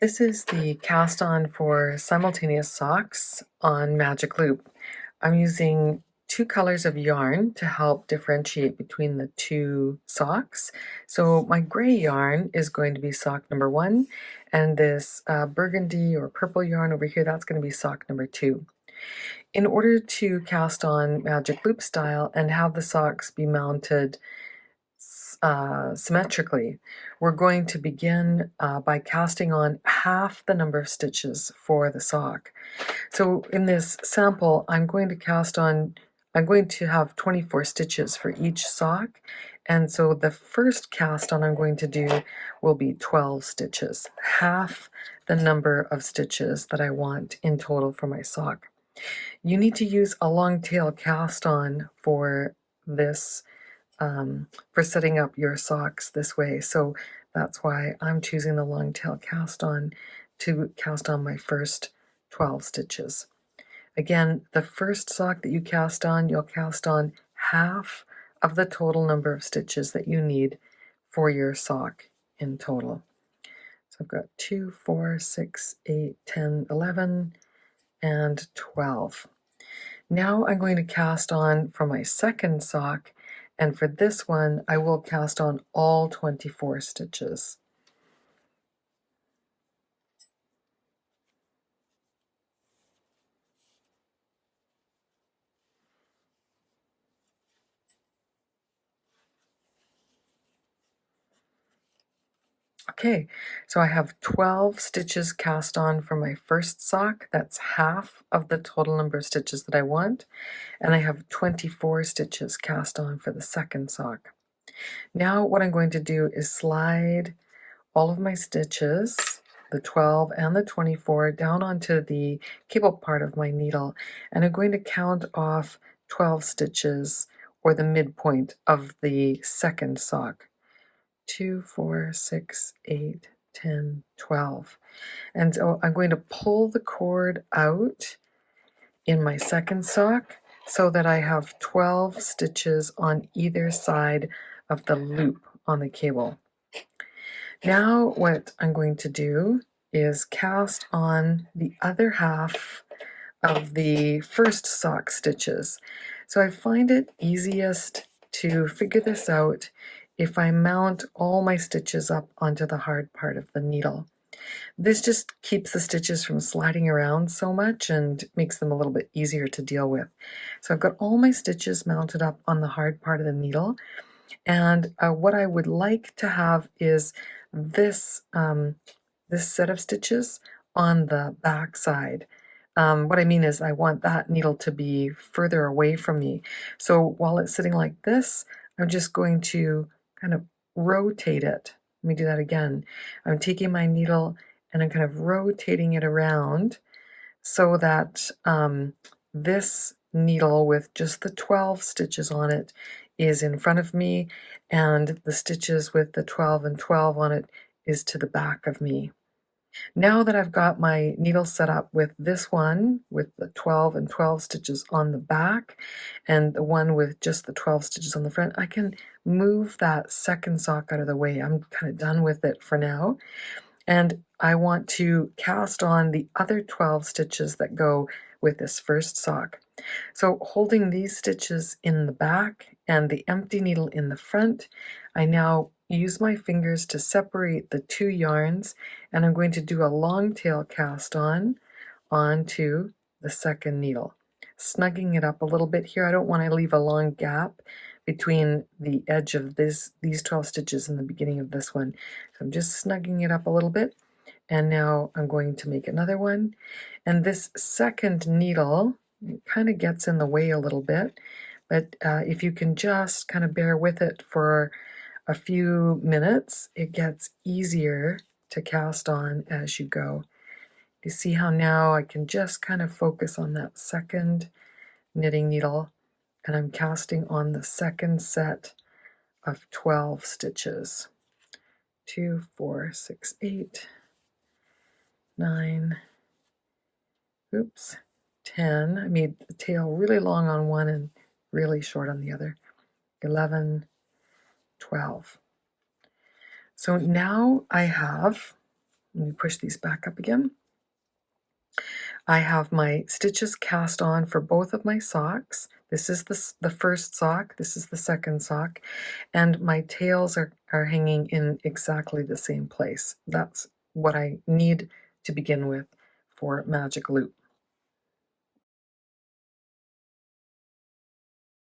This is the cast on for Simultaneous socks on Magic Loop. I'm using two colors of yarn to help differentiate between the two socks. So my gray yarn is going to be sock number 1, and this burgundy or purple yarn over here, that's going to be sock number 2. In order to cast on Magic Loop style and have the socks be mounted symmetrically, we're going to begin by casting on half the number of stitches for the sock. So in this sample, I'm going to have 24 stitches for each sock, and so the first cast on I'm going to do will be 12 stitches, half the number of stitches that I want in total for my sock. You need to use a long tail cast on for this for setting up your socks this way. So that's why I'm choosing the long tail cast on to cast on my first 12 stitches. Again, the first sock that you cast on, you'll cast on half of the total number of stitches that you need for your sock in total. So I've got 2, 4, 6, 8, 10, 11, and 12. Now I'm going to cast on for my second sock, and for this one I will cast on all 24 stitches. Okay, so I have 12 stitches cast on for my first sock. That's half of the total number of stitches that I want. And I have 24 stitches cast on for the second sock. Now what I'm going to do is slide all of my stitches, the 12 and the 24, down onto the cable part of my needle, and I'm going to count off 12 stitches, or the midpoint of the second sock. 2, 4, 6, 8, 10, 12. And so I'm going to pull the cord out in my second sock so that I have 12 stitches on either side of the loop on the cable. Now what I'm going to do is cast on the other half of the first sock stitches. So I find it easiest to figure this out if I mount all my stitches up onto the hard part of the needle. This just keeps the stitches from sliding around so much and makes them a little bit easier to deal with. So I've got all my stitches mounted up on the hard part of the needle, and what I would like to have is this set of stitches on the back side. What I mean is I want that needle to be further away from me. So while it's sitting like this, I'm just going to kind of rotate it. Let me do that again. I'm taking my needle and I'm kind of rotating it around so that this needle with just the 12 stitches on it is in front of me, and the stitches with the 12 and 12 on it is to the back of me. Now that I've got my needle set up with this one with the 12 and 12 stitches on the back and the one with just the 12 stitches on the front, I can move that second sock out of the way. I'm kind of done with it for now. And I want to cast on the other 12 stitches that go with this first sock. So holding these stitches in the back and the empty needle in the front, I now use my fingers to separate the two yarns, and I'm going to do a long tail cast on onto the second needle, snugging it up a little bit here. I don't want to leave a long gap between the edge of these 12 stitches and the beginning of this one. So I'm just snugging it up a little bit, and now I'm going to make another one. And this second needle kind of gets in the way a little bit, but if you can just kind of bear with it for a few minutes, it gets easier to cast on as you go. You see how now I can just kind of focus on that second knitting needle, and I'm casting on the second set of 12 stitches. 2, 4, 6, 8, 9, 10. I made the tail really long on one and really short on the other. 11, 12. So now I have Let me push these back up again. I have my stitches cast on for both of my socks. This is the first sock, this is the second sock, and my tails are hanging in exactly the same place. That's what I need to begin with for magic loop.